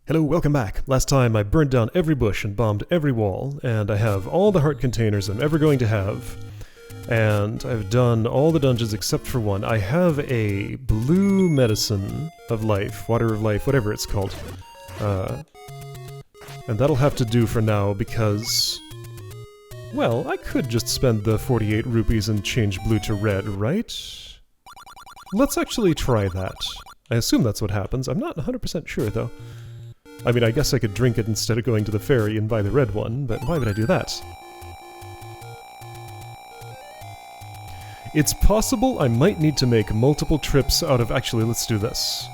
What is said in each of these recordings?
Hello, welcome back. Last time I burned down every bush and bombed every wall, and I have all the heart containers I'm ever going to have. And I've done all the dungeons except for one. I have a blue medicine of life, water of life, whatever it's called. And that'll have to do for now because... well, I could just spend the 48 rupees and change blue to red, right? Let's actually try that. I assume that's what happens. I'm not 100% sure, though. I mean, I guess I could drink it instead of going to the ferry and buy the red one, but why would I do that? It's possible I might need to make multiple trips out of... actually, let's do this.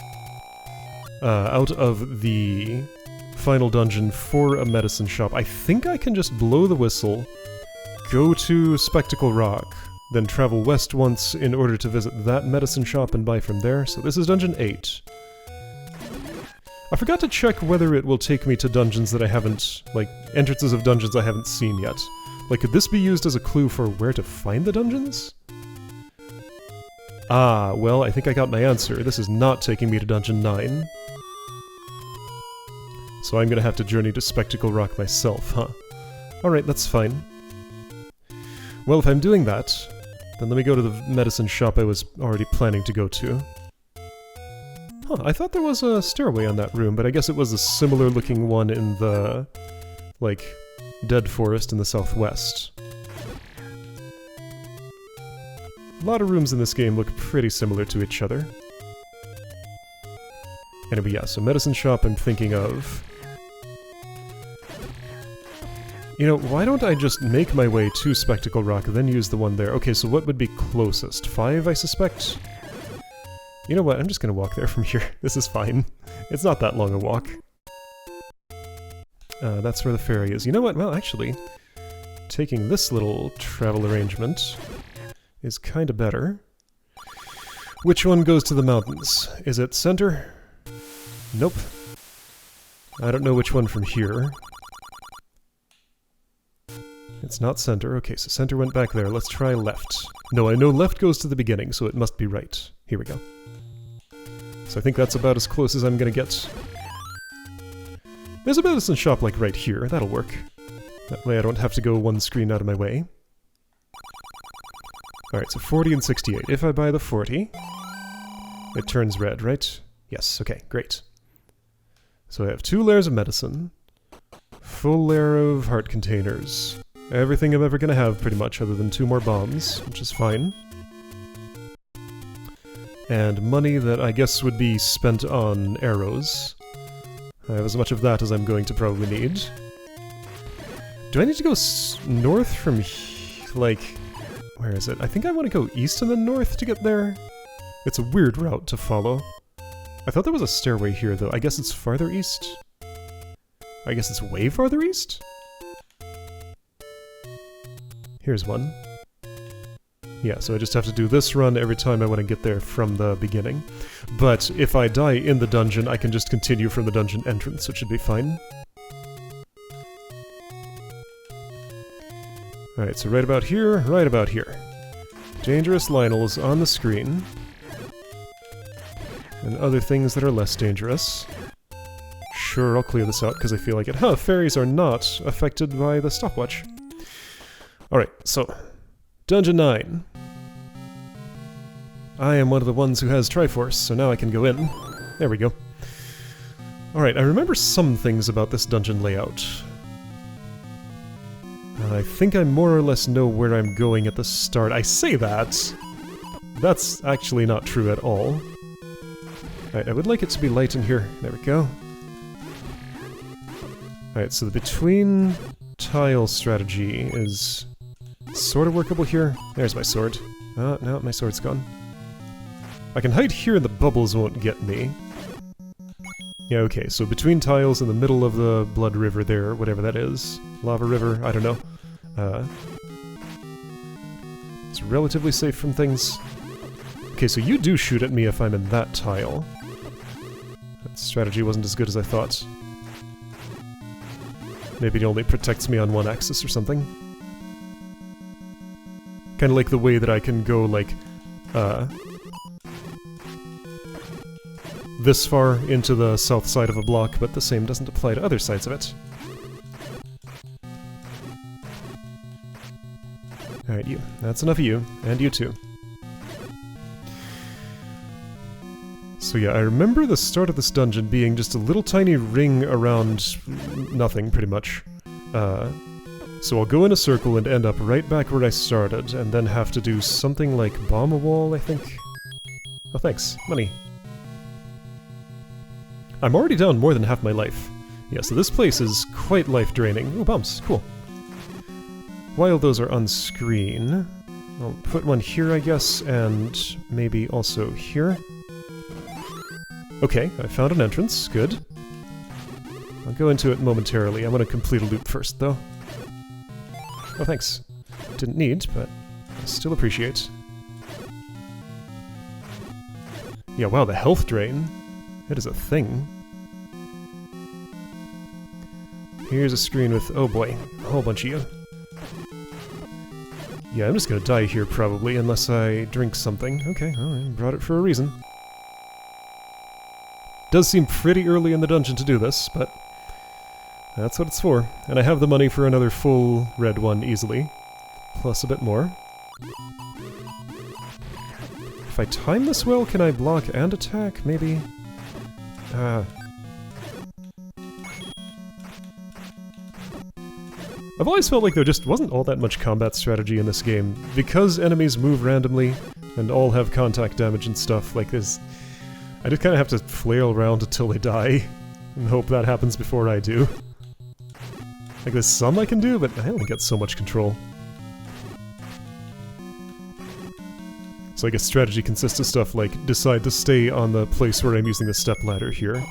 Out of the final dungeon for a medicine shop. I think I can just blow the whistle, go to Spectacle Rock, then travel west once in order to visit that medicine shop and buy from there. So this is Dungeon 8. I forgot to check whether it will take me to dungeons that I haven't... like, entrances of dungeons I haven't seen yet. Like, could this be used as a clue for where to find the dungeons? Ah, well, I think I got my answer. This is not taking me to Dungeon 9. So I'm gonna have to journey to Spectacle Rock myself, huh? Alright, that's fine. Well, if I'm doing that, then let me go to the medicine shop I was already planning to go to. Huh, I thought there was a stairway on that room, but I guess it was a similar looking one in the, like, dead forest in the southwest. A lot of rooms in this game look pretty similar to each other. Anyway, yeah, so medicine shop I'm thinking of. You know, why don't I just make my way to Spectacle Rock, then use the one there? Okay, so what would be closest? 5, I suspect? You know what, I'm just gonna walk there from here. This is fine. It's not that long a walk. That's where the ferry is. You know what, well, actually, taking this little travel arrangement is kinda better. Which one goes to the mountains? Is it center? Nope. I don't know which one from here. It's not center. Okay, so center went back there. Let's try left. No, I know left goes to the beginning, so it must be right. Here we go. So I think that's about as close as I'm gonna get. There's a medicine shop like right here. That'll work. That way I don't have to go one screen out of my way. Alright, so 40 and 68. If I buy the 40, it turns red, right? Yes, okay, great. So I have 2 layers of medicine, full layer of heart containers, everything I'm ever gonna have pretty much other than 2 more bombs, which is fine. And money that I guess would be spent on arrows. I have as much of that as I'm going to probably need. Do I need to go north from like... where is it? I think I want to go east and then north to get there. It's a weird route to follow. I thought there was a stairway here, though. I guess it's farther east? I guess it's way farther east? Here's one. Yeah, so I just have to do this run every time I want to get there from the beginning. But if I die in the dungeon, I can just continue from the dungeon entrance, so it should be fine. Alright, so right about here, right about here. Dangerous Lionel's on the screen. And other things that are less dangerous. Sure, I'll clear this out because I feel like it. Huh, fairies are not affected by the stopwatch. Alright, so... Dungeon 9. I am one of the ones who has Triforce, so now I can go in. There we go. Alright, I remember some things about this dungeon layout. I think I more or less know where I'm going at the start. I say that! That's actually not true at all. Alright, I would like it to be light in here. There we go. Alright, so the between tile strategy is sort of workable here. There's my sword. No, my sword's gone. I can hide here and the bubbles won't get me. Yeah, okay, so between tiles in the middle of the blood river there, whatever that is. Lava river, I don't know. It's relatively safe from things. Okay, so you do shoot at me if I'm in that tile. That strategy wasn't as good as I thought. Maybe it only protects me on one axis or something. Kinda like the way that I can go, like, this far into the south side of a block, but the same doesn't apply to other sides of it. Alright, you. That's enough of you. And you too. So yeah, I remember the start of this dungeon being just a little tiny ring around nothing, pretty much. So I'll go in a circle and end up right back where I started, and then have to do something like bomb a wall, I think? Oh, thanks. Money. I'm already down more than half my life. Yeah, so this place is quite life-draining. Oh, bombs. Cool. While those are on screen, I'll put one here, I guess, and maybe also here. Okay, I found an entrance. Good. I'll go into it momentarily. I'm gonna complete a loop first, though. Oh, thanks. Didn't need, but I still appreciate. Yeah, wow, the health drain. That is a thing. Here's a screen with, oh boy, a whole bunch of you. Yeah, I'm just gonna die here probably, unless I drink something. Okay, well, I brought it for a reason. Does seem pretty early in the dungeon to do this, but that's what it's for. And I have the money for another full red one easily, plus a bit more. If I time this well, can I block and attack, maybe? I've always felt like there just wasn't all that much combat strategy in this game. Because enemies move randomly, and all have contact damage and stuff like this, I just kind of have to flail around until they die, and hope that happens before I do. Like, there's some I can do, but I only get so much control. So I guess strategy consists of stuff like, decide to stay on the place where I'm using the stepladder here,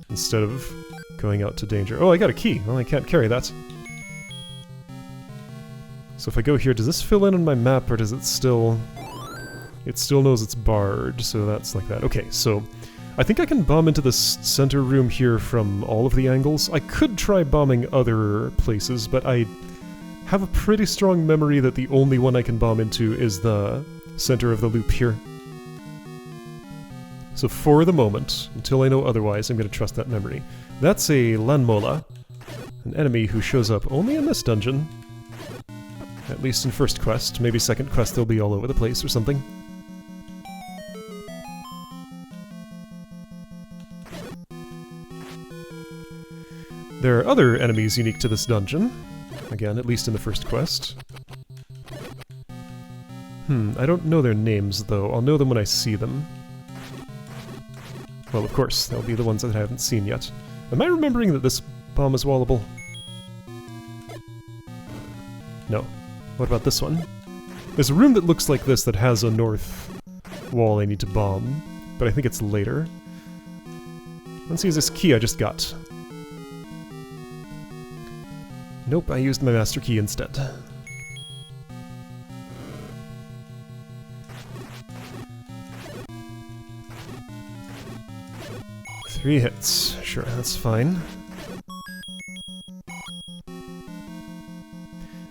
instead of going out to danger. Oh, I got a key! Well, I can't carry that. So if I go here, does this fill in on my map, or does it still... It still knows it's barred, so that's like that. Okay, so I think I can bomb into this center room here from all of the angles. I could try bombing other places, but I have a pretty strong memory that the only one I can bomb into is the center of the loop here. So for the moment, until I know otherwise, I'm going to trust that memory. That's a Lanmola, an enemy who shows up only in this dungeon. At least in first quest. Maybe second quest they'll be all over the place or something. There are other enemies unique to this dungeon. Again, at least in the first quest. I don't know their names, though. I'll know them when I see them. Well, of course, they'll be the ones that I haven't seen yet. Am I remembering that this bomb is wallable? No. What about this one? There's a room that looks like this that has a north wall I need to bomb, but I think it's later. Let's use this key I just got. Nope, I used my master key instead. Three hits. Sure, that's fine.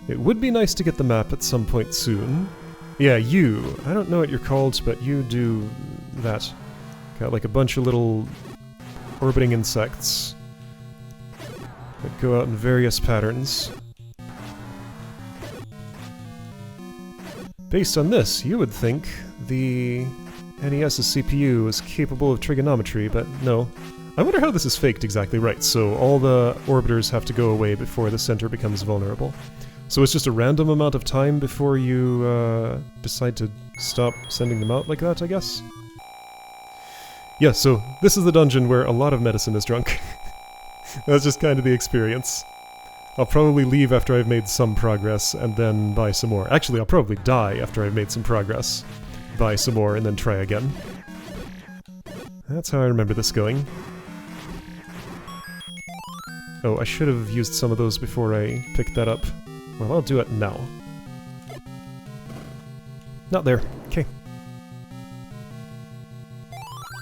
It would be nice to get the map at some point soon. Yeah, you. I don't know what you're called, but you do that. Got like a bunch of little orbiting insects that go out in various patterns. Based on this, you would think the NES's CPU is capable of trigonometry, but no. I wonder how this is faked exactly right, so all the orbiters have to go away before the center becomes vulnerable. So it's just a random amount of time before you decide to stop sending them out like that, I guess? Yeah, so this is the dungeon where a lot of medicine is drunk. That's just kind of the experience. I'll probably leave after I've made some progress, and then buy some more. Actually, I'll probably die after I've made some progress. Buy some more, and then try again. That's how I remember this going. Oh, I should have used some of those before I picked that up. Well, I'll do it now. Not there. Okay.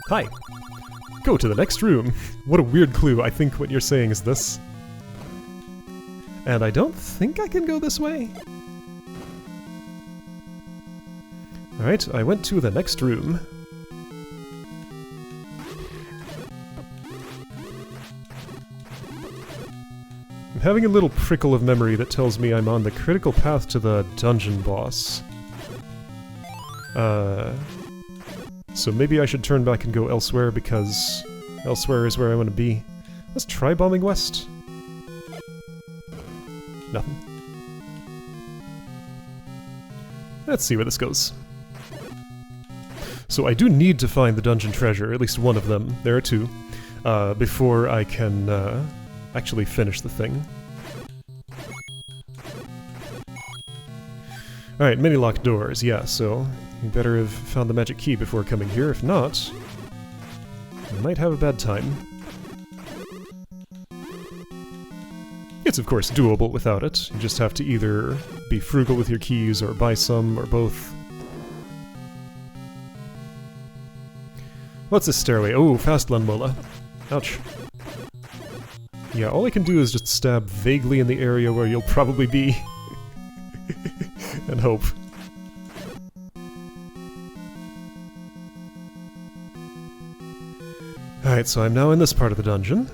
Hi! Go to the next room! What a weird clue. I think what you're saying is this. And I don't think I can go this way. Alright, I went to the next room. I'm having a little prickle of memory that tells me I'm on the critical path to the dungeon boss. So maybe I should turn back and go elsewhere, because elsewhere is where I want to be. Let's try bombing west. Nothing. Let's see where this goes. So I do need to find the dungeon treasure, at least one of them. There are two. Before I can actually finish the thing. Alright, mini locked doors, yeah, so you better have found the magic key before coming here. If not, you might have a bad time. It's of course doable without it. You just have to either be frugal with your keys or buy some, or both. What's this stairway? Oh, fast Lunmola. Ouch. Yeah, all I can do is just stab vaguely in the area where you'll probably be. And hope. Alright, so I'm now in this part of the dungeon.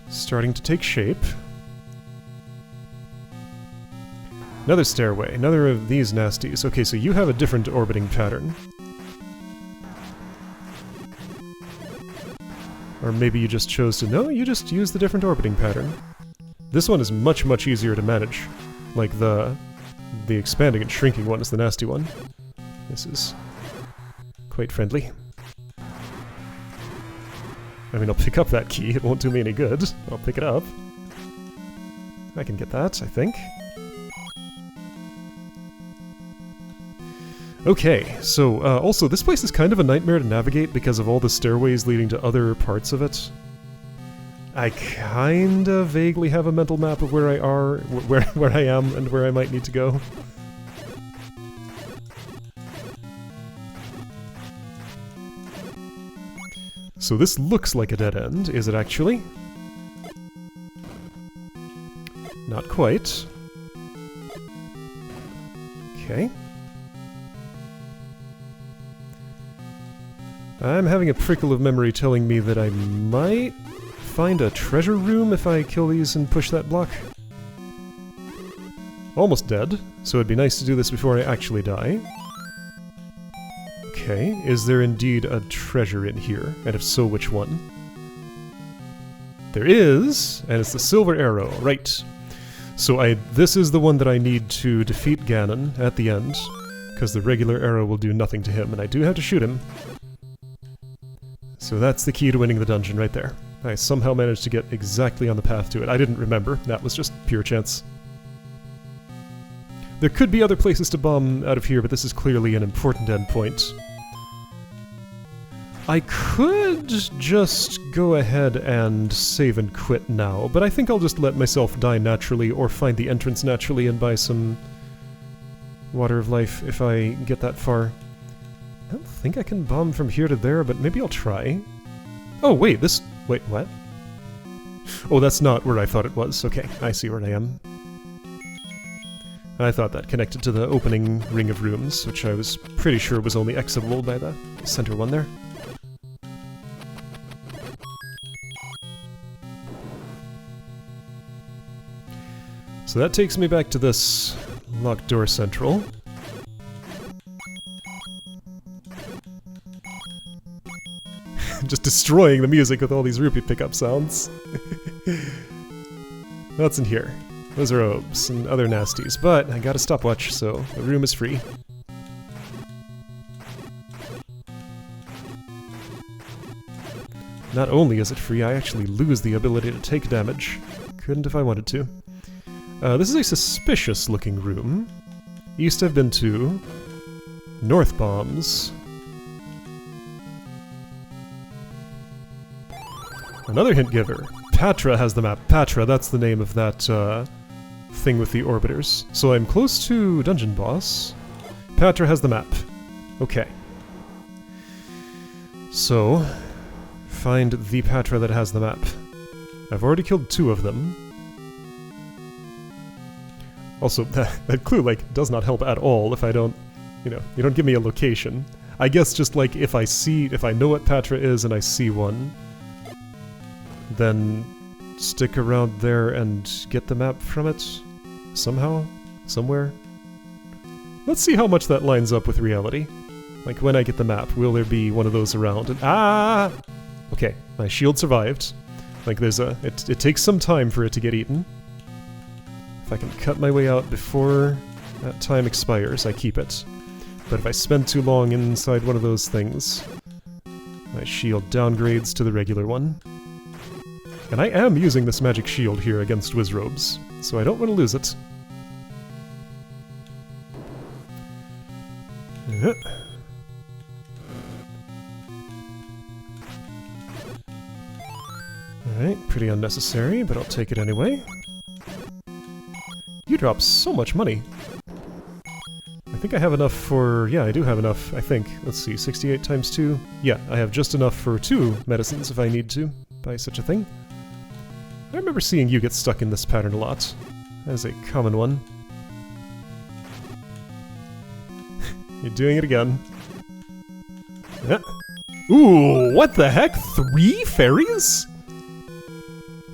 Starting to take shape. Another stairway, another of these nasties. Okay, so you have a different orbiting pattern. Or maybe you just chose to... No, you just use the different orbiting pattern. This one is much, much easier to manage. Like the expanding and shrinking one is the nasty one. This is quite friendly. I mean, I'll pick up that key. It won't do me any good. I'll pick it up. I can get that, I think. Okay, so, also, this place is kind of a nightmare to navigate because of all the stairways leading to other parts of it. I kinda vaguely have a mental map of where I am and where I might need to go. So this looks like a dead end, is it actually? Not quite. Okay. I'm having a prickle of memory telling me that I might find a treasure room if I kill these and push that block. Almost dead, so it'd be nice to do this before I actually die. Okay, is there indeed a treasure in here? And if so, which one? There is, and it's the silver arrow, right. So this is the one that I need to defeat Ganon at the end, because the regular arrow will do nothing to him, and I do have to shoot him. So that's the key to winning the dungeon right there. I somehow managed to get exactly on the path to it. I didn't remember, that was just pure chance. There could be other places to bomb out of here, but this is clearly an important endpoint. I could just go ahead and save and quit now, but I think I'll just let myself die naturally or find the entrance naturally and buy some Water of Life if I get that far. I don't think I can bomb from here to there, but maybe I'll try. Oh, wait, wait, what? Oh, that's not where I thought it was. Okay, I see where I am. I thought that connected to the opening ring of rooms, which I was pretty sure was only exitable by the center one there. So that takes me back to this locked door central. Just destroying the music with all these rupee pickup sounds. What's in here? Those are robes and other nasties, but I got a stopwatch, so the room is free. Not only is it free, I actually lose the ability to take damage. Couldn't if I wanted to. This is a suspicious-looking room. East I've been to. North bombs. Another hint giver. Patra has the map. Patra, that's the name of that thing with the orbiters. So I'm close to Dungeon Boss. Patra has the map. Okay. So, find the Patra that has the map. I've already killed 2 of them. Also, that clue, like, does not help at all if I don't, you know, you don't give me a location. I guess just, like, if I know what Patra is and I see one, then stick around there and get the map from it? Somehow? Somewhere? Let's see how much that lines up with reality. Like, when I get the map, will there be one of those around? And ah! Okay, my shield survived. Like, there's a... It takes some time for it to get eaten. If I can cut my way out before that time expires, I keep it. But if I spend too long inside one of those things, my shield downgrades to the regular one. And I am using this magic shield here against Wizrobes, so I don't want to lose it. Alright, pretty unnecessary, but I'll take it anyway. You drop so much money. I think I have enough for... yeah, I do have enough, I think. Let's see, 68 times 2? Yeah, I have just enough for 2 medicines if I need to buy such a thing. I remember seeing you get stuck in this pattern a lot. That is a common one. You're doing it again. Yeah. Ooh, what the heck? 3 fairies?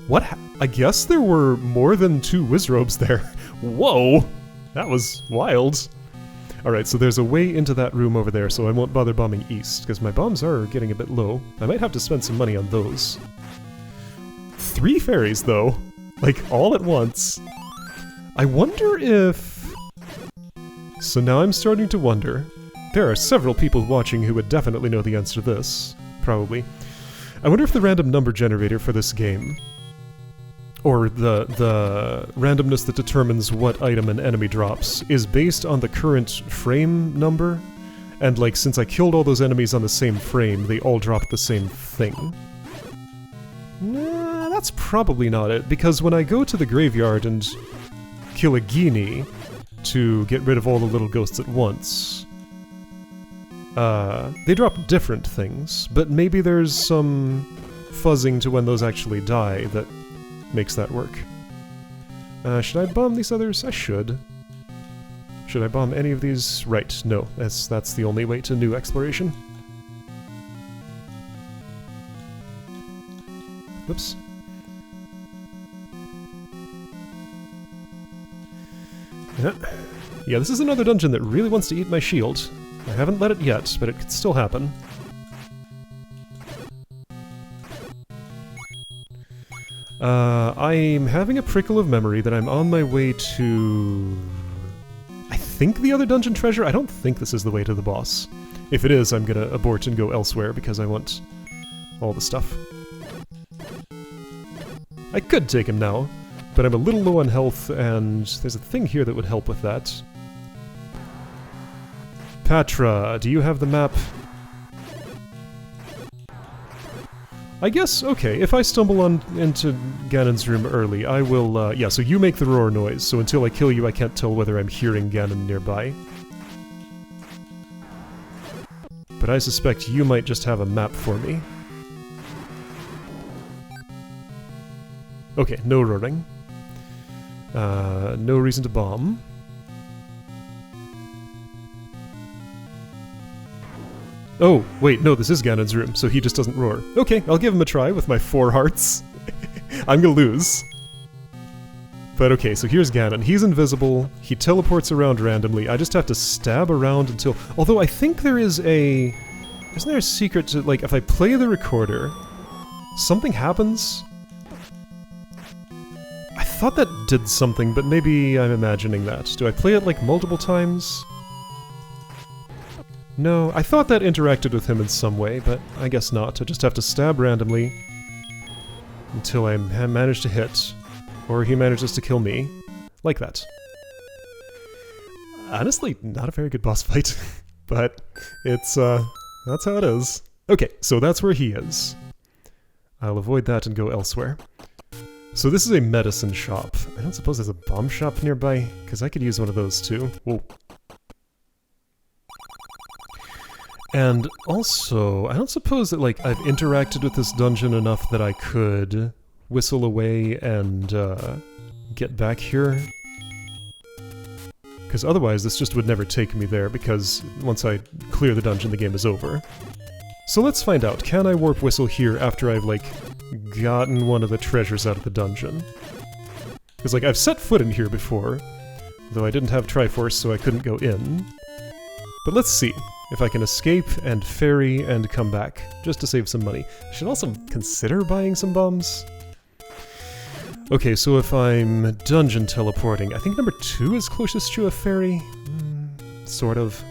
What? I guess there were more than 2 Wizrobes there. Whoa! That was wild. Alright, so there's a way into that room over there, so I won't bother bombing east, because my bombs are getting a bit low. I might have to spend some money on those. 3 fairies, though. Like, all at once. I wonder if... So now I'm starting to wonder. There are several people watching who would definitely know the answer to this. Probably. I wonder if the random number generator for this game, or the randomness that determines what item an enemy drops, is based on the current frame number, and like, since I killed all those enemies on the same frame, they all dropped the same thing. Nah, that's probably not it, because when I go to the graveyard and kill a Genie to get rid of all the little ghosts at once, they drop different things, but maybe there's some fuzzing to when those actually die that makes that work. Should I bomb these others? I should. Should I bomb any of these? Right, no. That's the only way to new exploration. Whoops. Yeah, this is another dungeon that really wants to eat my shield. I haven't let it yet, but it could still happen. I'm having a prickle of memory that I'm on my way to... I think the other dungeon treasure? I don't think this is the way to the boss. If it is, I'm gonna abort and go elsewhere because I want all the stuff. I could take him now, but I'm a little low on health, and there's a thing here that would help with that. Patra, do you have the map? I guess, okay, if I stumble into Ganon's room early, I will, yeah, so you make the roar noise, so until I kill you I can't tell whether I'm hearing Ganon nearby. But I suspect you might just have a map for me. Okay, no roaring. No reason to bomb. Oh, wait, no, this is Ganon's room, so he just doesn't roar. Okay, I'll give him a try with my 4 hearts. I'm gonna lose. But okay, so here's Ganon. He's invisible, he teleports around randomly, I just have to stab around until... Although I think there is a... Isn't there a secret to, like, if I play the recorder, something happens? I thought that did something, but maybe I'm imagining that. Do I play it, like, multiple times? No, I thought that interacted with him in some way, but I guess not. I just have to stab randomly until I manage to hit, or he manages to kill me. Like that. Honestly, not a very good boss fight, but it's, that's how it is. Okay, so that's where he is. I'll avoid that and go elsewhere. So this is a medicine shop. I don't suppose there's a bomb shop nearby, because I could use one of those too. Whoa. And also, I don't suppose that, like, I've interacted with this dungeon enough that I could whistle away and, get back here. Because otherwise this just would never take me there, because once I clear the dungeon, the game is over. So let's find out. Can I warp whistle here after I've, like, gotten one of the treasures out of the dungeon. Because, like, I've set foot in here before, though I didn't have Triforce, so I couldn't go in. But let's see if I can escape and ferry and come back, just to save some money. I should also consider buying some bombs. Okay, so if I'm dungeon teleporting, I think number 2 is closest to a ferry. Sort of.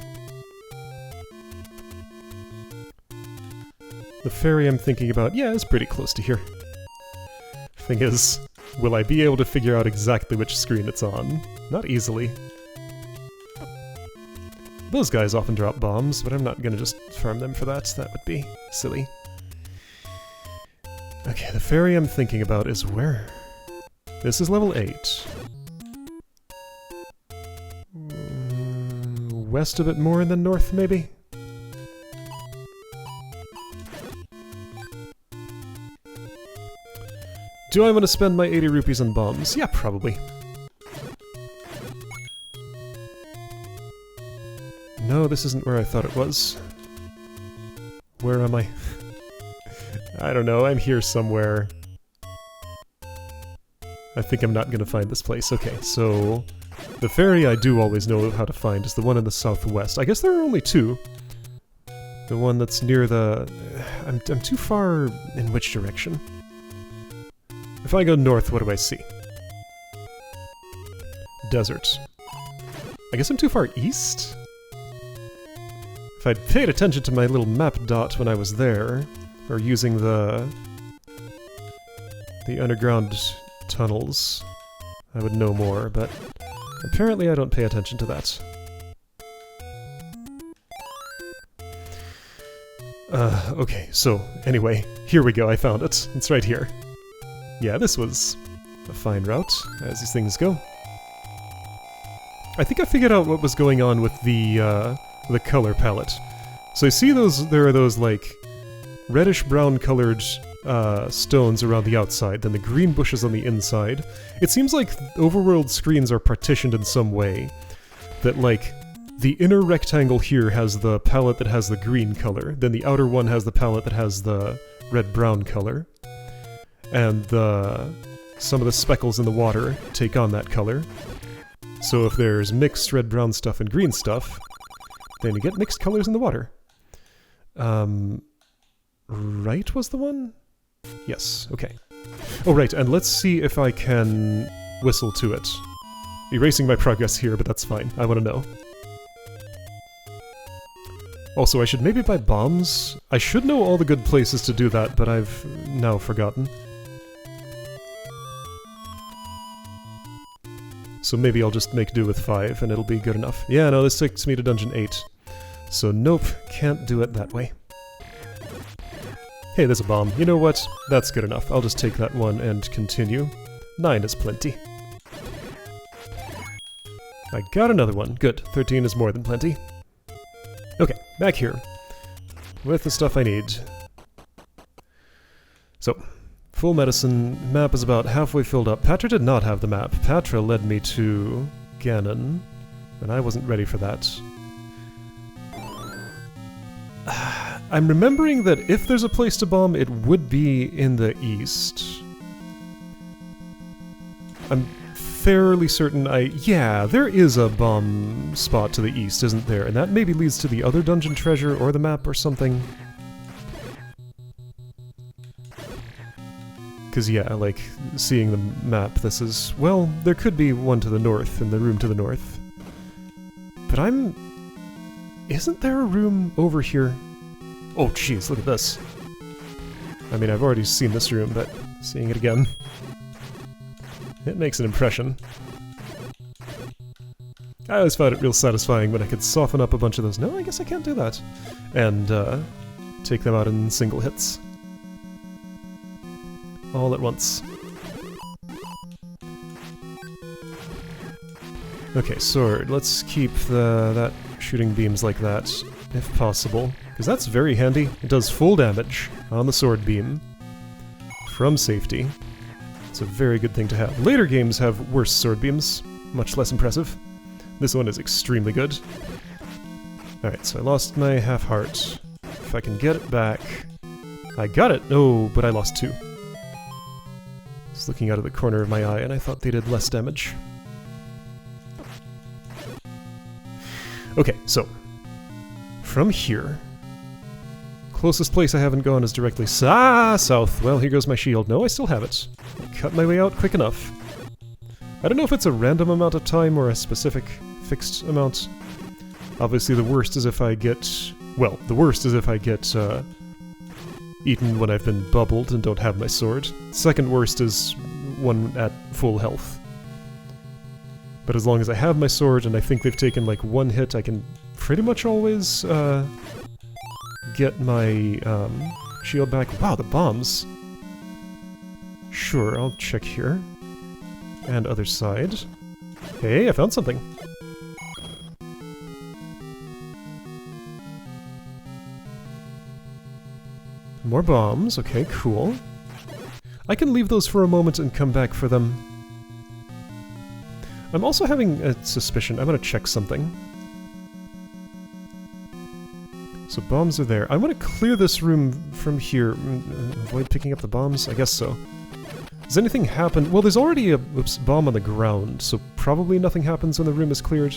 The ferry I'm thinking about, yeah, is pretty close to here. Thing is, will I be able to figure out exactly which screen it's on? Not easily. Those guys often drop bombs, but I'm not gonna just farm them for that. That would be silly. Okay, the ferry I'm thinking about is where? This is level 8. West a bit more than north, maybe? Do I want to spend my 80 rupees on bombs? Yeah, probably. No, this isn't where I thought it was. Where am I? I don't know, I'm here somewhere. I think I'm not gonna find this place. Okay, so... the ferry I do always know how to find is the one in the southwest. I guess there are only 2. The one that's near the... I'm too far in which direction? If I go north, what do I see? Desert. I guess I'm too far east? If I'd paid attention to my little map dot when I was there, or using the underground tunnels, I would know more, but apparently I don't pay attention to that. Okay, so, anyway, here we go, I found it. It's right here. Yeah, this was a fine route, as these things go. I think I figured out what was going on with the color palette. So I see there are those, like, reddish-brown colored stones around the outside, then the green bushes on the inside. It seems like overworld screens are partitioned in some way. That, like, the inner rectangle here has the palette that has the green color, then the outer one has the palette that has the red-brown color. And some of the speckles in the water take on that color. So if there's mixed red-brown stuff and green stuff, then you get mixed colors in the water. Right was the one? Yes, okay. Oh right, and let's see if I can whistle to it. Erasing my progress here, but that's fine. I want to know. Also, I should maybe buy bombs. I should know all the good places to do that, but I've now forgotten. So maybe I'll just make do with 5 and it'll be good enough. Yeah, no, this takes me to Dungeon 8. So nope, can't do it that way. Hey, there's a bomb. You know what? That's good enough. I'll just take that one and continue. 9 is plenty. I got another one. Good. 13 is more than plenty. Okay, back here. With the stuff I need. So, full medicine. Map is about halfway filled up. Patra did not have the map. Patra led me to Ganon, and I wasn't ready for that. I'm remembering that if there's a place to bomb, it would be in the east. I'm fairly certain yeah, there is a bomb spot to the east, isn't there? And that maybe leads to the other dungeon treasure or the map or something. Because yeah, like, seeing the map, this is... well, there could be one to the north, in the room to the north. But isn't there a room over here? Oh jeez, look at this. I mean, I've already seen this room, but seeing it again... it makes an impression. I always found it real satisfying when I could soften up a bunch of those... no, I guess I can't do that. And, take them out in single hits. All at once. Okay, sword. Let's keep that shooting beams like that, if possible. Because that's very handy. It does full damage on the sword beam. From safety. It's a very good thing to have. Later games have worse sword beams. Much less impressive. This one is extremely good. Alright, so I lost my half heart. If I can get it back... I got it! Oh, but I lost 2. was looking out of the corner of my eye and I thought they did less damage. Okay, so from here, closest place I haven't gone is directly south. Well, here goes my shield. No, I still have it. Cut my way out quick enough. I don't know if it's a random amount of time or a specific fixed amount. Obviously, the worst is if I get... Well, the worst is if I get eaten when I've been bubbled and don't have my sword. Second worst is one at full health. But as long as I have my sword and I think they've taken like one hit, I can pretty much always get my shield back. Wow, the bombs. Sure, I'll check here. And other side. Hey, I found something. More bombs. Okay, cool. I can leave those for a moment and come back for them. I'm also having a suspicion. I'm gonna check something. So bombs are there. I want to clear this room from here. Avoid picking up the bombs? I guess so. Does anything happen? Well, there's already a bomb on the ground, so probably nothing happens when the room is cleared.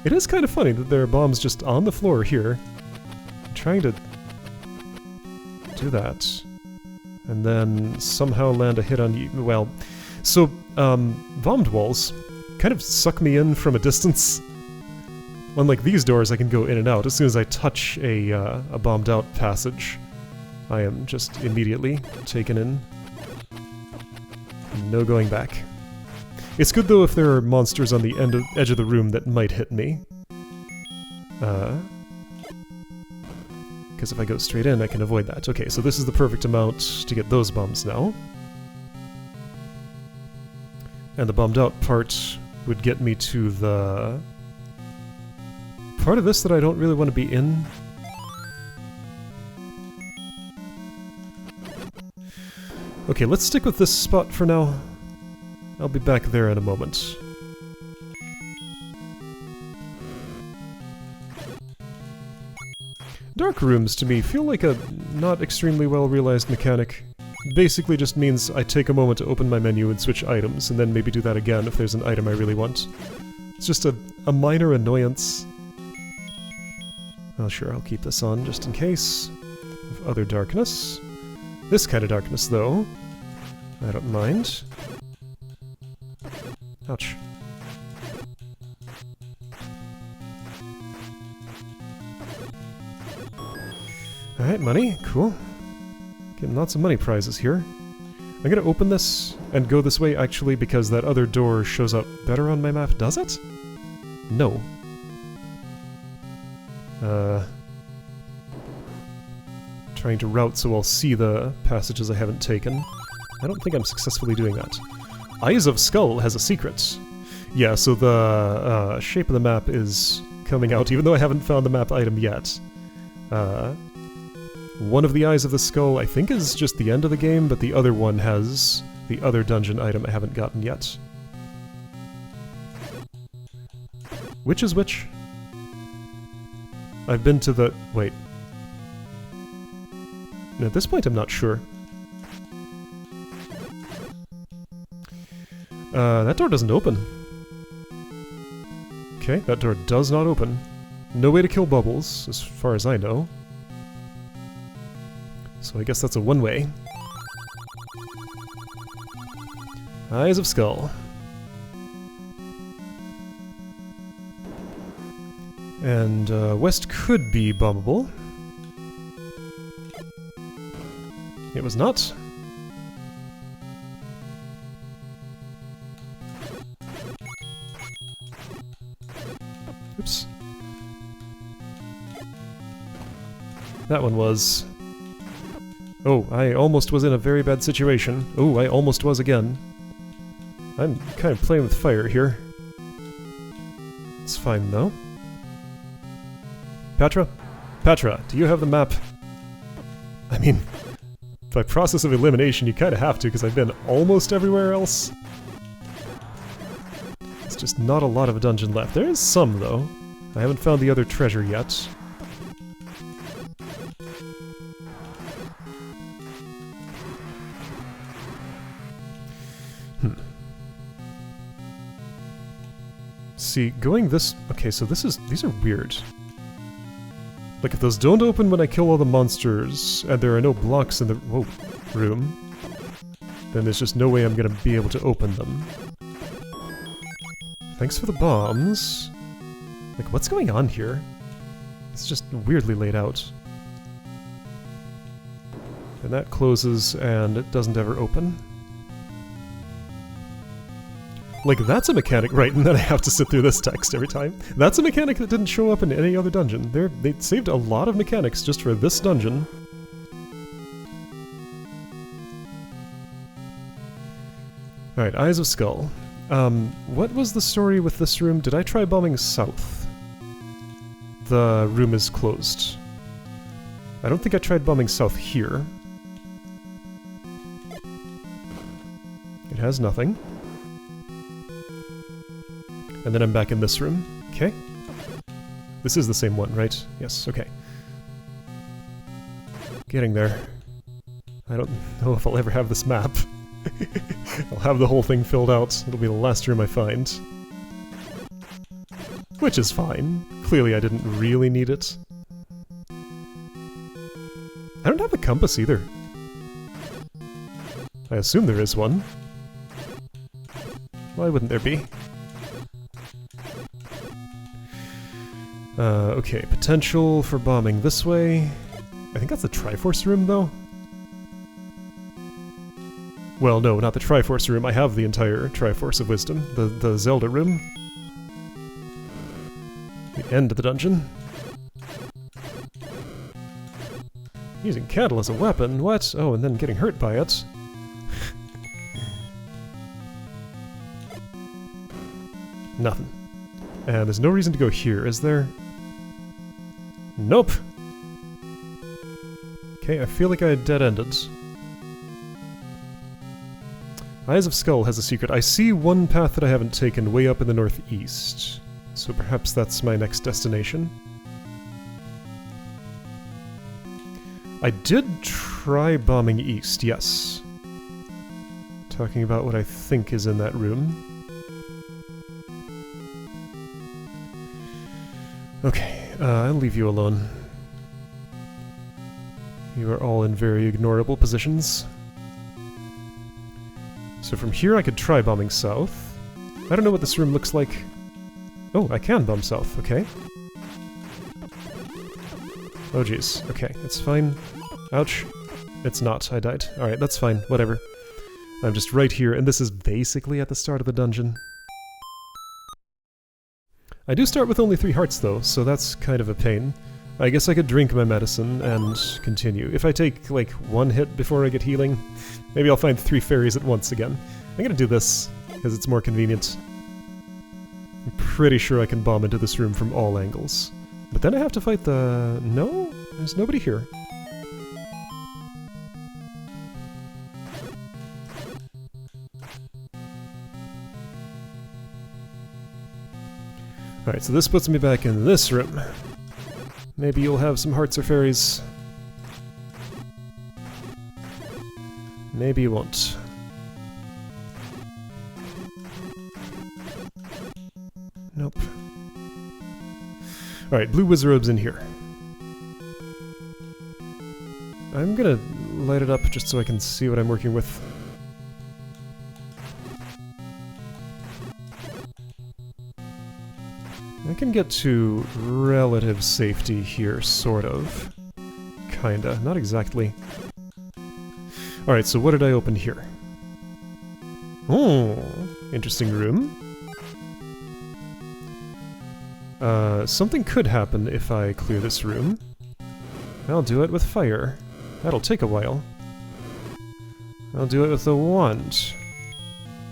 It is kind of funny that there are bombs just on the floor here. I'm trying to do that. And then somehow land a hit on you. Well, so, bombed walls kind of suck me in from a distance. Unlike these doors, I can go in and out. As soon as I touch a bombed out passage, I am just immediately taken in. No going back. It's good though if there are monsters on the edge of the room that might hit me. Because if I go straight in, I can avoid that. Okay, so this is the perfect amount to get those bombs now. And the bombed out part would get me to the part of this that I don't really want to be in. Okay, let's stick with this spot for now. I'll be back there in a moment. Dark rooms, to me, feel like a not extremely well-realized mechanic. Basically just means I take a moment to open my menu and switch items, and then maybe do that again if there's an item I really want. It's just a minor annoyance. Well, sure, I'll keep this on just in case of other darkness. This kind of darkness, though, I don't mind. Ouch. Alright, money. Cool. Getting lots of money prizes here. I'm gonna open this and go this way, actually, because that other door shows up better on my map. Does it? No. Trying to route so I'll see the passages I haven't taken. I don't think I'm successfully doing that. Eyes of Skull has a secret. Yeah, so the shape of the map is coming out, even though I haven't found the map item yet. One of the Eyes of the Skull, I think, is just the end of the game, but the other one has the other dungeon item I haven't gotten yet. Which is which? I've been to the... wait. At this point, I'm not sure. That door doesn't open. Okay, that door does not open. No way to kill bubbles, as far as I know. So I guess that's a one-way. Eyes of Skull. And west could be bombable. It was not. Oops. That one was. Oh, I almost was in a very bad situation. Oh, I almost was again. I'm kind of playing with fire here. It's fine, though. Patra? Patra, do you have the map? I mean, by process of elimination, you kind of have to, because I've been almost everywhere else. It's just not a lot of a dungeon left. There is some, though. I haven't found the other treasure yet. See, going this... Okay, so these are weird. Like, if those don't open when I kill all the monsters, and there are no blocks in the room, then there's just no way I'm gonna be able to open them. Thanks for the bombs. Like, what's going on here? It's just weirdly laid out. And that closes, and it doesn't ever open. Like, that's a mechanic, right, and then I have to sit through this text every time. That's a mechanic that didn't show up in any other dungeon. They saved a lot of mechanics just for this dungeon. Alright, Eyes of Skull. What was the story with this room? Did I try bombing south? The room is closed. I don't think I tried bombing south here. It has nothing. And then I'm back in this room. Okay. This is the same one, right? Yes, okay. Getting there. I don't know if I'll ever have this map. I'll have the whole thing filled out. It'll be the last room I find. Which is fine. Clearly I didn't really need it. I don't have a compass either. I assume there is one. Why wouldn't there be? Okay, potential for bombing this way. I think that's the Triforce room, though. Well, no, not the Triforce room. I have the entire Triforce of Wisdom. The Zelda room. The end of the dungeon. Using candle as a weapon? What? Oh, and then getting hurt by it. Nothing. And there's no reason to go here, is there? Nope! Okay, I feel like I dead-ended. Eyes of Skull has a secret. I see one path that I haven't taken way up in the northeast. So perhaps that's my next destination. I did try bombing east, yes. Talking about what I think is in that room. Okay, I'll leave you alone. You are all in very ignorable positions. So from here I could try bombing south. I don't know what this room looks like. Oh, I can bomb south, okay. Oh jeez, okay, it's fine. Ouch. It's not, I died. Alright, that's fine, whatever. I'm just right here, and this is basically at the start of the dungeon. I do start with only 3 hearts though, so that's kind of a pain. I guess I could drink my medicine and continue. If I take, like, 1 hit before I get healing, maybe I'll find 3 fairies at once again. I'm gonna do this, because it's more convenient. I'm pretty sure I can bomb into this room from all angles. But then I have to fight the... No? There's nobody here. Alright, so this puts me back in this room. Maybe you'll have some hearts or fairies. Maybe you won't. Nope. Alright, blue wizard's in here. I'm gonna light it up just so I can see what I'm working with. I can get to relative safety here, sort of. Kinda, not exactly. Alright, so what did I open here? Oh, interesting room. Something could happen if I clear this room. I'll do it with fire. That'll take a while. I'll do it with a wand.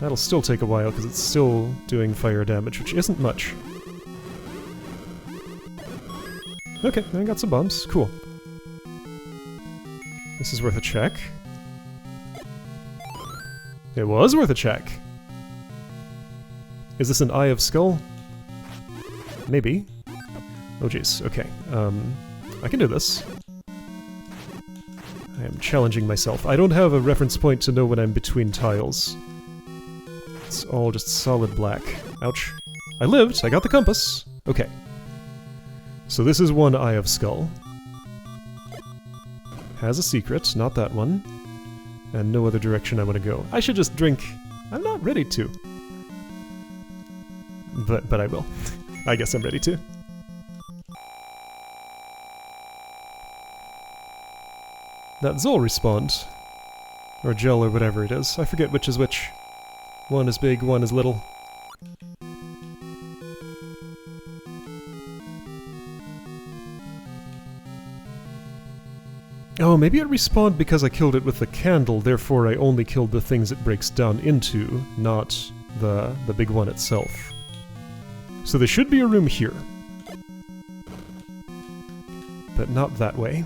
That'll still take a while because it's still doing fire damage, which isn't much. Okay, I got some bombs. Cool. This is worth a check. It was worth a check! Is this an Eye of Skull? Maybe. Oh jeez, okay. I can do this. I am challenging myself. I don't have a reference point to know when I'm between tiles. It's all just solid black. Ouch. I lived! I got the compass! Okay. So this is one Eye of Skull. Has a secret, not that one. And no other direction I want to go. I should just drink... I'm not ready to. But I will. I guess I'm ready to. That Zol respawned. Or Gel or whatever it is. I forget which is which. One is big, one is little. Oh, maybe it respawned because I killed it with the candle, therefore I only killed the things it breaks down into, not the big one itself. So there should be a room here. But not that way.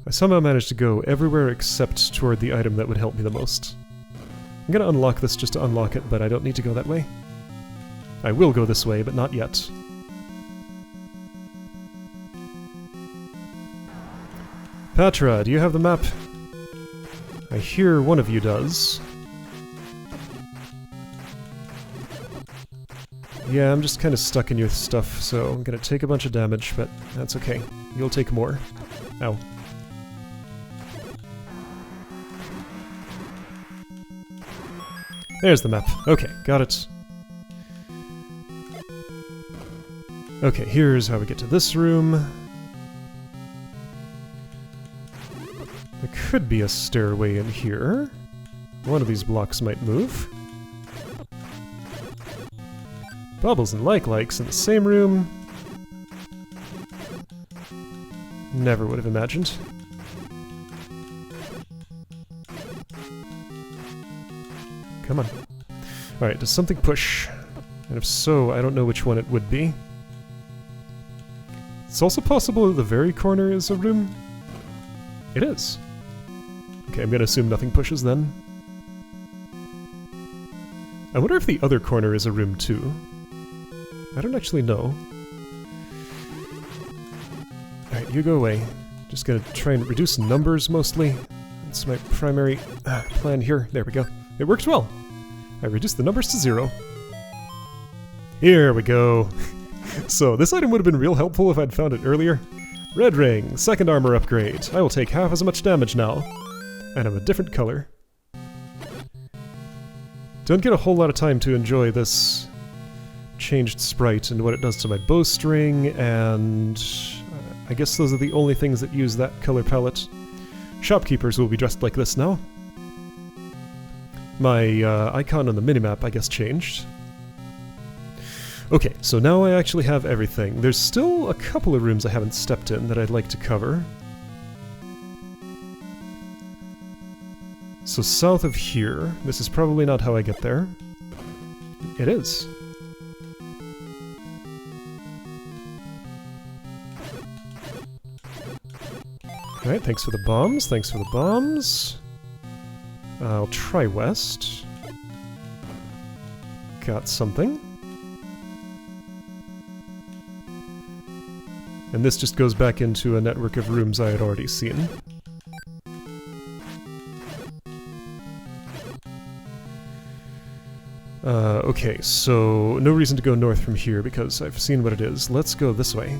I somehow managed to go everywhere except toward the item that would help me the most. I'm gonna unlock this just to unlock it, but I don't need to go that way. I will go this way, but not yet. Patra, do you have the map? I hear one of you does. Yeah, I'm just kind of stuck in your stuff, so I'm gonna take a bunch of damage, but that's okay. You'll take more. Ow. There's the map. Okay, got it. Okay, here's how we get to this room. There could be a stairway in here. One of these blocks might move. Bubbles and likes in the same room. Never would have imagined. Come on. Alright, does something push? And if so, I don't know which one it would be. It's also possible that the very corner is a room. It is. Okay, I'm gonna assume nothing pushes then. I wonder if the other corner is a room too. I don't actually know. Alright, you go away. Just gonna try and reduce numbers mostly. That's my primary plan here. There we go. It worked well. I reduced the numbers to 0. Here we go. So, this item would have been real helpful if I'd found it earlier. Red ring, second armor upgrade. I will take half as much damage now. And I'm a different color. Don't get a whole lot of time to enjoy this changed sprite and what it does to my bowstring, and I guess those are the only things that use that color palette. Shopkeepers will be dressed like this now. My icon on the minimap, I guess, changed. Okay, so now I actually have everything. There's still a couple of rooms I haven't stepped in that I'd like to cover. So south of here, this is probably not how I get there. It is. Alright, thanks for the bombs, thanks for the bombs. I'll try west. Got something. And this just goes back into a network of rooms I had already seen. Okay, so no reason to go north from here because I've seen what it is. Let's go this way.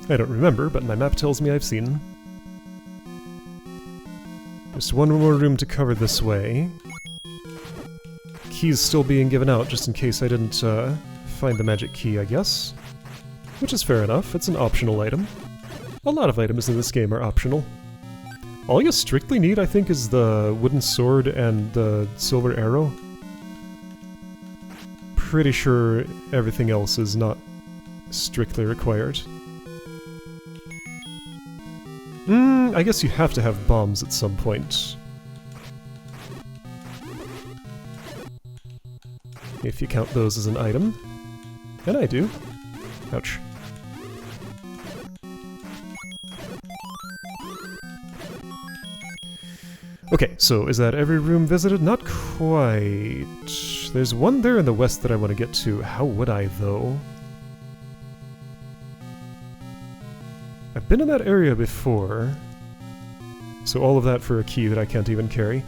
I don't remember, but my map tells me I've seen. Just one more room to cover this way. Keys still being given out, just in case I didn't find the magic key, I guess. Which is fair enough, it's an optional item. A lot of items in this game are optional. All you strictly need, I think, is the wooden sword and the silver arrow. Pretty sure everything else is not strictly required. I guess you have to have bombs at some point. If you count those as an item. And I do. Ouch. Okay, so is that every room visited? Not quite. There's one there in the west that I want to get to. How would I, though? I been in that area before. So all of that for a key that I can't even carry.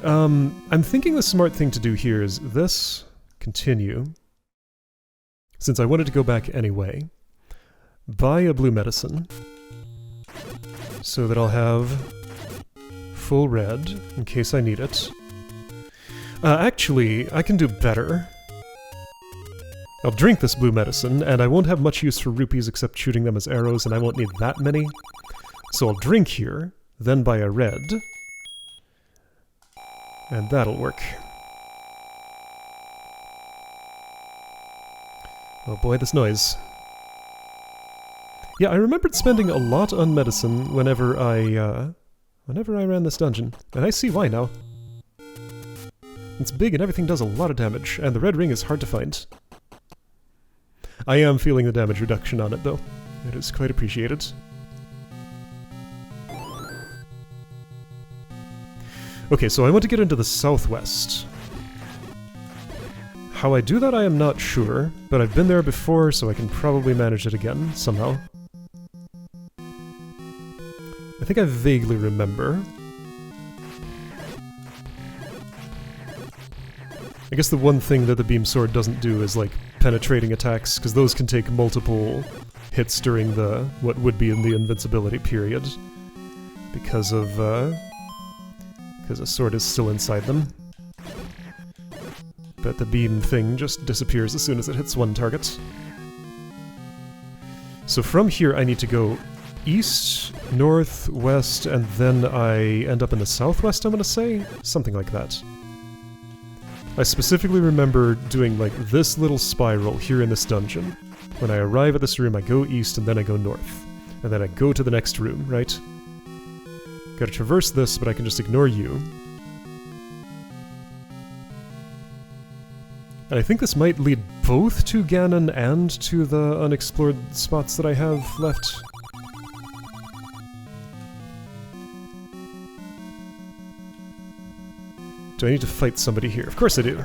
I'm thinking the smart thing to do here is this, continue. Since I wanted to go back anyway. Buy a blue medicine. So that I'll have full red, in case I need it. Actually, I can do better. I'll drink this blue medicine, and I won't have much use for rupees except shooting them as arrows, and I won't need that many. So I'll drink here, then buy a red. And that'll work. Oh boy, this noise. Yeah, I remembered spending a lot on medicine whenever I ran this dungeon, and I see why now. It's big and everything does a lot of damage, and the red ring is hard to find. I am feeling the damage reduction on it, though. It is quite appreciated. Okay, so I want to get into the southwest. How I do that I am not sure, but I've been there before, so I can probably manage it again, somehow. I think I vaguely remember. I guess the one thing that the beam sword doesn't do is, like, penetrating attacks, because those can take multiple hits during the what would be in the invincibility period. Because a sword is still inside them. But the beam thing just disappears as soon as it hits one target. So from here I need to go east, north, west, and then I end up in the southwest, I'm gonna say? Something like that. I specifically remember doing, like, this little spiral here in this dungeon. When I arrive at this room, I go east and then I go north. And then I go to the next room, right? Gotta traverse this, but I can just ignore you. And I think this might lead both to Ganon and to the unexplored spots that I have left. Do I need to fight somebody here? Of course I do.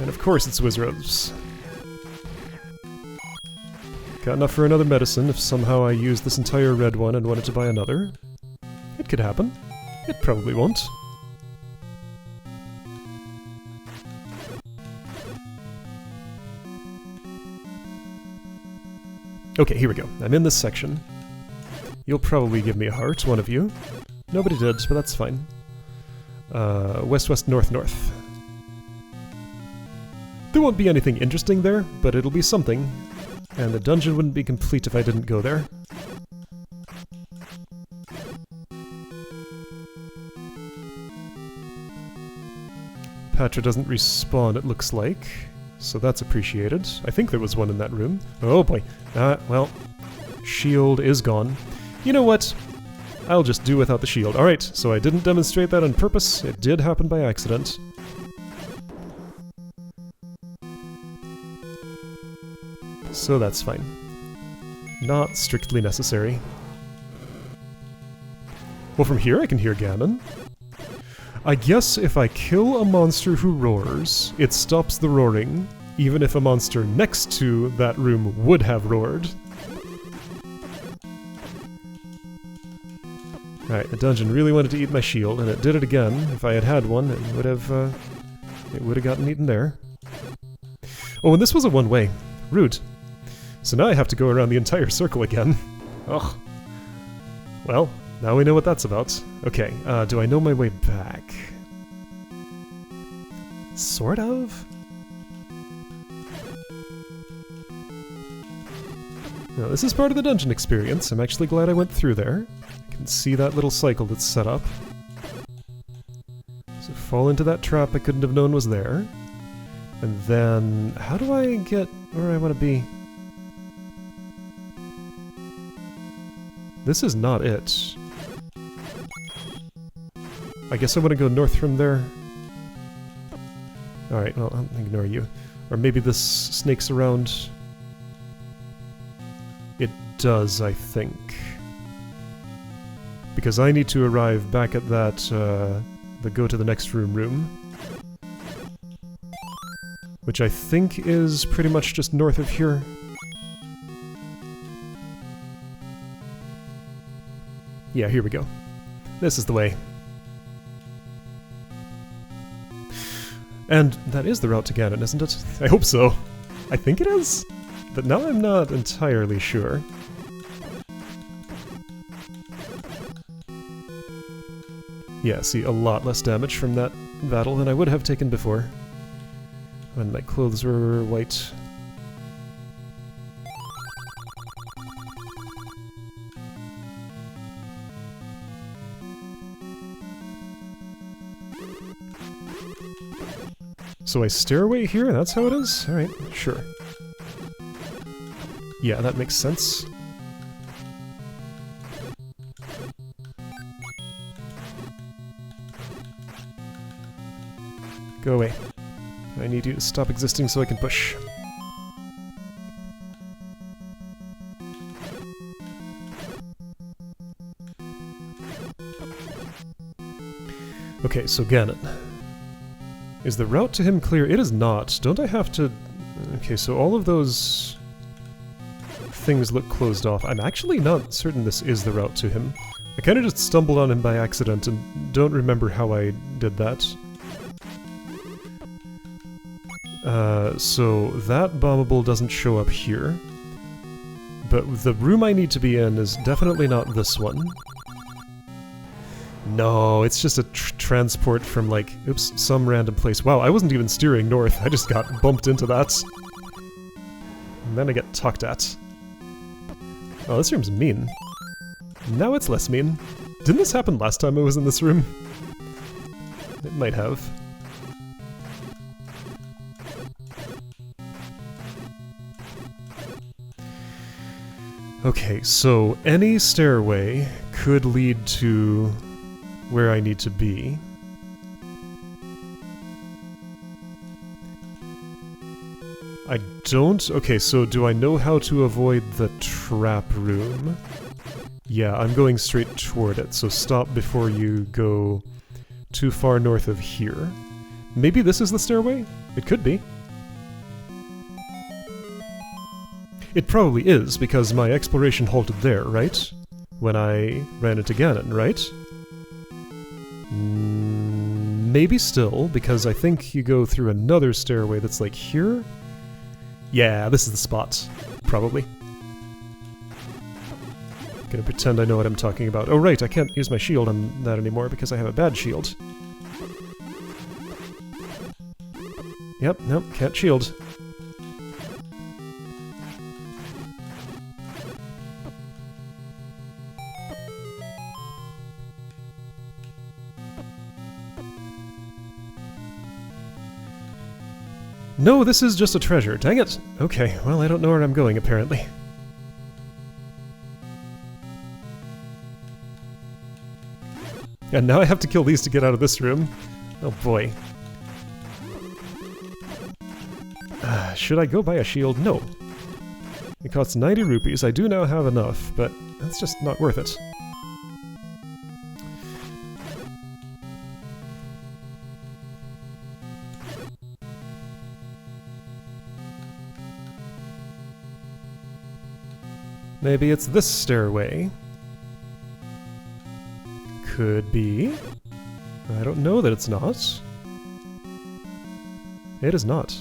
And of course it's Wizards. Got enough for another medicine if somehow I use this entire red one and wanted to buy another. It could happen. It probably won't. Okay, here we go. I'm in this section. You'll probably give me a heart, one of you. Nobody did, but that's fine. West, west, north, north. There won't be anything interesting there, but it'll be something. And the dungeon wouldn't be complete if I didn't go there. Patra doesn't respawn, it looks like. So that's appreciated. I think there was one in that room. Oh boy. Well, shield is gone. You know what? I'll just do without the shield. Alright, so I didn't demonstrate that on purpose. It did happen by accident. So that's fine. Not strictly necessary. Well, from here I can hear Ganon. I guess if I kill a monster who roars, it stops the roaring, even if a monster next to that room would have roared. Alright, the dungeon really wanted to eat my shield, and it did it again. If I had had one, it would have gotten eaten there. Oh, and this was a one-way. Rude. So now I have to go around the entire circle again. Ugh. Well, now we know what that's about. Okay, do I know my way back? Sort of? Now, this is part of the dungeon experience. I'm actually glad I went through there. I can see that little cycle that's set up. So fall into that trap I couldn't have known was there. And then, how do I get where I want to be? This is not it. I guess I want to go north from there. Alright, well, I'll ignore you. Or maybe this snakes around. It does, I think. Because I need to arrive back at that, the go to the next room. Which I think is pretty much just north of here. Yeah, here we go. This is the way. And that is the route to Ganon, isn't it? I hope so. I think it is, but now I'm not entirely sure. Yeah, see, a lot less damage from that battle than I would have taken before, when my clothes were white. So I stairway here? That's how it is? Alright, sure. Yeah, that makes sense. Go away. I need you to stop existing so I can push. Okay, so Ganon. Is the route to him clear? It is not. Don't I have to... Okay, so all of those things look closed off. I'm actually not certain this is the route to him. I kind of just stumbled on him by accident and don't remember how I did that. So that bombable doesn't show up here. But the room I need to be in is definitely not this one. No, it's just a transport from, like, oops, some random place. Wow, I wasn't even steering north. I just got bumped into that. And then I get talked at. Oh, this room's mean. Now it's less mean. Didn't this happen last time I was in this room? It might have. Okay, so any stairway could lead to where I need to be. I don't... Okay, so do I know how to avoid the trap room? Yeah, I'm going straight toward it, so stop before you go too far north of here. Maybe this is the stairway? It could be. It probably is, because my exploration halted there, right? When I ran into Ganon, right? Maybe still, because I think you go through another stairway that's like here? Yeah, this is the spot. Probably. Gonna pretend I know what I'm talking about. Oh right, I can't use my shield on that anymore because I have a bad shield. Yep, nope, can't shield. No, this is just a treasure. Dang it! Okay, well, I don't know where I'm going, apparently. And now I have to kill these to get out of this room. Oh boy. Should I go buy a shield? No. It costs 90 rupees. I do now have enough, but that's just not worth it. Maybe it's this stairway. Could be. I don't know that it's not. It is not.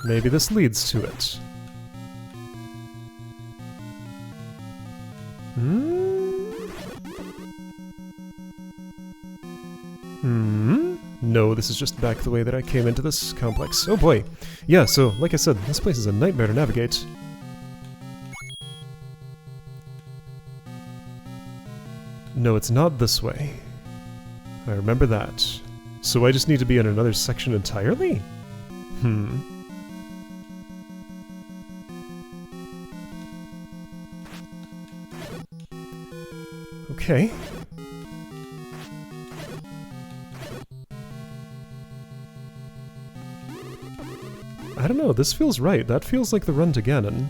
Maybe this leads to it. No, this is just back the way that I came into this complex. Oh boy. Yeah, so, like I said, this place is a nightmare to navigate. No, it's not this way. I remember that. So I just need to be in another section entirely? Okay. I don't know, this feels right. That feels like the run to Ganon.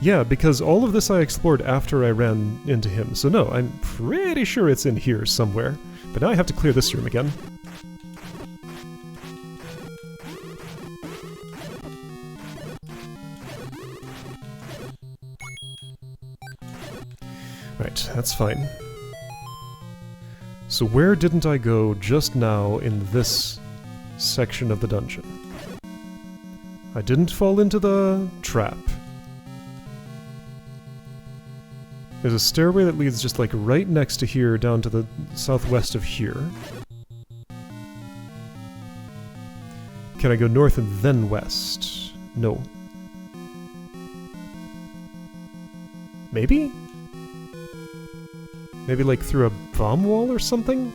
Yeah, because all of this I explored after I ran into him, so no, I'm pretty sure it's in here somewhere. But now I have to clear this room again. that's fine. So where didn't I go just now in this section of the dungeon? I didn't fall into the trap. There's a stairway that leads just like right next to here down to the southwest of here. Can I go north and then west? No. Maybe? Maybe like through a bomb wall or something?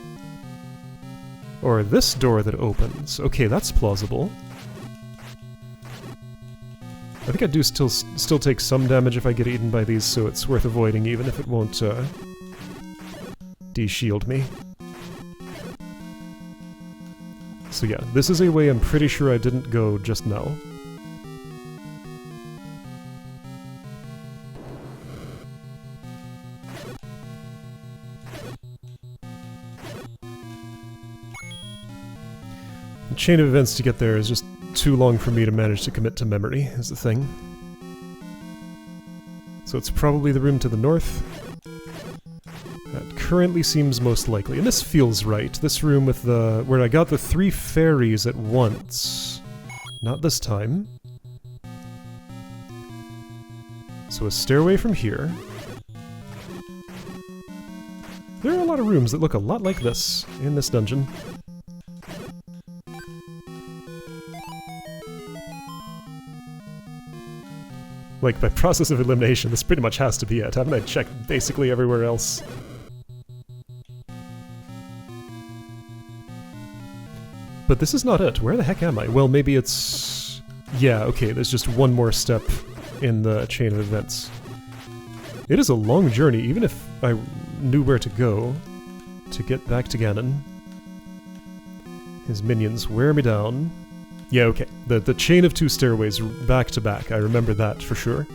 Or this door that opens. Okay, that's plausible. I think I do still take some damage if I get eaten by these, so it's worth avoiding even if it won't de-shield me. So yeah, this is a way I'm pretty sure I didn't go just now. The chain of events to get there is just too long for me to manage to commit to memory, is the thing. So it's probably the room to the north. That currently seems most likely, and this feels right. This room with the... where I got the 3 fairies at once. Not this time. So a stairway from here. There are a lot of rooms that look a lot like this in this dungeon. Like, by process of elimination, this pretty much has to be it. Haven't I checked basically everywhere else? But this is not it. Where the heck am I? Well, maybe it's... yeah, okay, there's just one more step in the chain of events. It is a long journey, even if I knew where to go to get back to Ganon. His minions wear me down. Yeah, okay. The chain of 2 stairways back to back. I remember that for sure.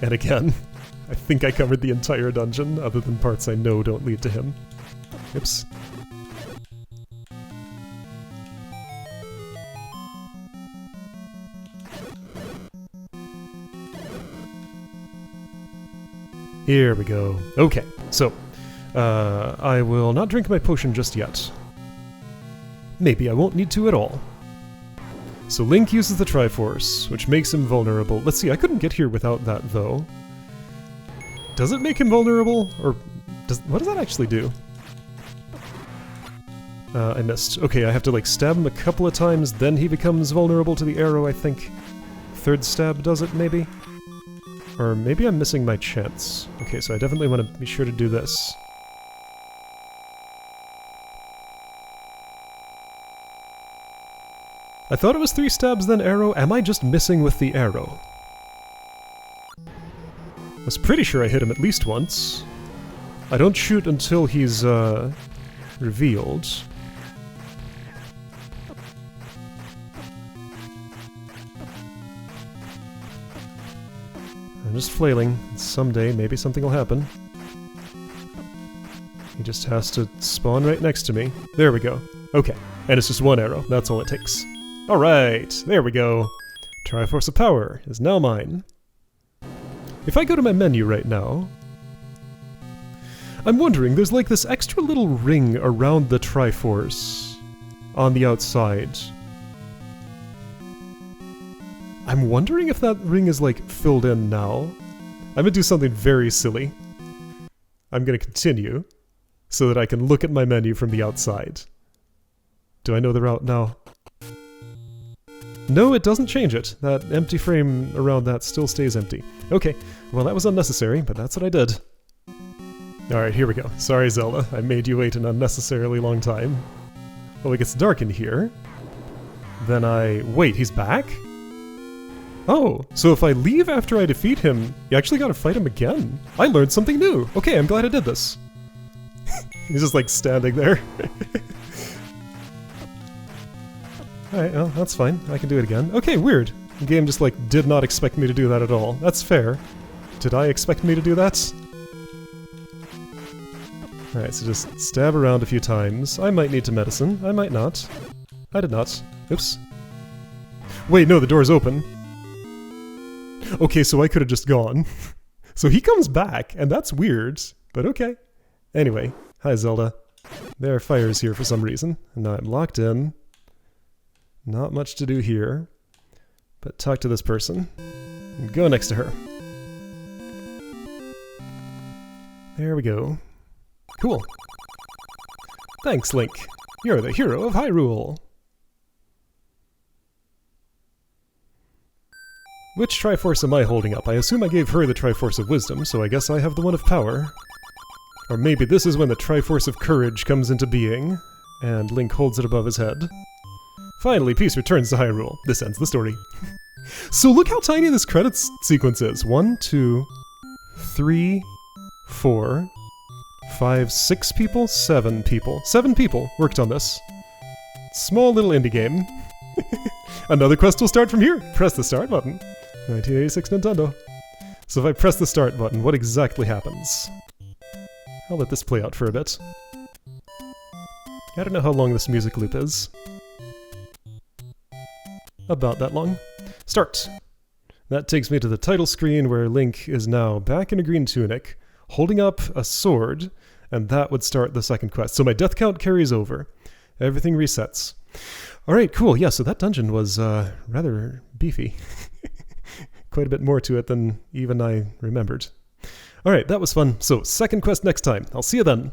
And again, I think I covered the entire dungeon, other than parts I know don't lead to him. Oops. Here we go. Okay, so, I will not drink my potion just yet. Maybe I won't need to at all. So Link uses the Triforce, which makes him vulnerable. Let's see, I couldn't get here without that, though. Does it make him vulnerable? Or what does that actually do? I missed. Okay, I have to, like, stab him a couple of times, then he becomes vulnerable to the arrow, I think. 3rd stab does it, maybe? Or maybe I'm missing my chance. Okay, so I definitely want to be sure to do this. I thought it was 3 stabs then arrow. Am I just missing with the arrow? I was pretty sure I hit him at least once. I don't shoot until he's, revealed. I'm just flailing. Someday, maybe something will happen. He just has to spawn right next to me. There we go. Okay. And it's just 1 arrow. That's all it takes. Alright, there we go. Triforce of Power is now mine. If I go to my menu right now... I'm wondering, there's like this extra little ring around the Triforce on the outside. I'm wondering if that ring is like filled in now. I'm gonna do something very silly. I'm gonna continue so that I can look at my menu from the outside. Do I know the route now? No, it doesn't change it. That empty frame around that still stays empty. Okay, well that was unnecessary, but that's what I did. Alright, here we go. Sorry, Zelda. I made you wait an unnecessarily long time. Well, it gets dark in here. Then I... wait, he's back? Oh, so if I leave after I defeat him, you actually gotta fight him again? I learned something new! Okay, I'm glad I did this. He's just like standing there. Alright, well, that's fine. I can do it again. Okay, weird. The game just, like, did not expect me to do that at all. That's fair. Did I expect me to do that? Alright, so just stab around a few times. I might need to medicine. I might not. I did not. Oops. Wait, no, the door's open. Okay, so I could have just gone. So he comes back, and that's weird, but okay. Anyway, hi Zelda. There are fires here for some reason, and now I'm locked in. Not much to do here, but talk to this person. And go next to her. There we go. Cool. Thanks, Link. You're the hero of Hyrule. Which Triforce am I holding up? I assume I gave her the Triforce of Wisdom, so I guess I have the one of Power. Or maybe this is when the Triforce of Courage comes into being, and Link holds it above his head. Finally, peace returns to Hyrule. This ends the story. So look how tiny this credits sequence is. 1, 2, 3, 4, 5, 6 people? 7 people. 7 people worked on this. Small little indie game. Another quest will start from here. Press the start button. 1986 Nintendo. So if I press the start button, what exactly happens? I'll let this play out for a bit. I don't know how long this music loop is. About that long. Start. That takes me to the title screen where Link is now back in a green tunic, holding up a sword, and that would start the second quest. So my death count carries over. Everything resets. Alright, cool. Yeah, so that dungeon was rather beefy. Quite a bit more to it than even I remembered. Alright, that was fun. So, second quest next time. I'll see you then.